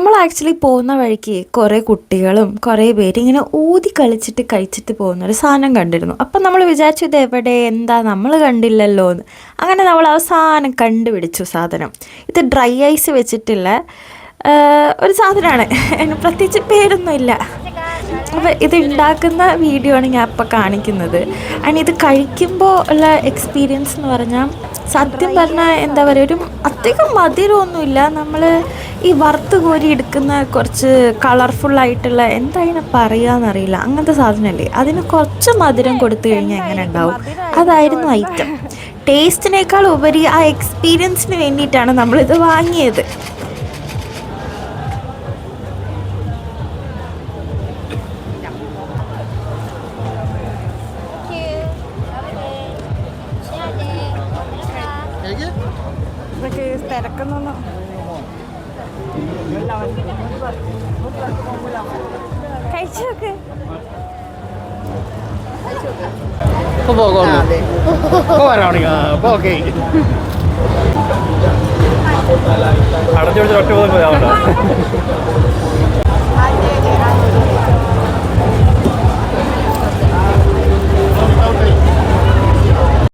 നമ്മൾ ആക്ച്വലി പോകുന്ന വഴിക്ക് കുറേ കുട്ടികളും കുറേ പേര് ഇങ്ങനെ ഊതി കളിച്ചിട്ട് കഴിച്ചിട്ട് പോകുന്നൊരു സാധനം കണ്ടിരുന്നു. അപ്പം നമ്മൾ വിചാരിച്ചു ഇത് എവിടെ എന്താ നമ്മൾ കണ്ടില്ലല്ലോ എന്ന്. അങ്ങനെ നമ്മൾ അവസാനം കണ്ടുപിടിച്ചു സാധനം. ഇത് ഡ്രൈ ഐസ് വെച്ചിട്ടുള്ള ഒരു സാധനമാണ്. അതിന് പ്രത്യേകിച്ച് പേരൊന്നുമില്ല. അപ്പോൾ ഇത് ഉണ്ടാക്കുന്ന വീഡിയോ ആണ് ഞാൻ ഇപ്പോൾ കാണിക്കുന്നത്. ആൻഡ് ഇത് കഴിക്കുമ്പോൾ ഉള്ള എക്സ്പീരിയൻസ് എന്ന് പറഞ്ഞാൽ സത്യം പറഞ്ഞാൽ എന്താ പറയുക, ഒരു അധികം മധുരമൊന്നുമില്ല. നമ്മൾ ഈ വറുത്ത് കോരി എടുക്കുന്ന കുറച്ച് കളർഫുള്ളായിട്ടുള്ള എന്താ അതിനെ പറയുകയെന്നറിയില്ല, അങ്ങനത്തെ സാധനമല്ലേ, അതിന് കുറച്ച് മധുരം കൊടുത്തു കഴിഞ്ഞാൽ എങ്ങനെ ഉണ്ടാവും, അതായിരുന്നു ഐറ്റം. ടേസ്റ്റിനേക്കാൾ ഉപരി ആ എക്സ്പീരിയൻസിന് വേണ്ടിയിട്ടാണ് നമ്മളിത് വാങ്ങിയത്. തിരക്കുന്നു കഴിച്ചു നോക്ക്. അടച്ചു ഒറ്റ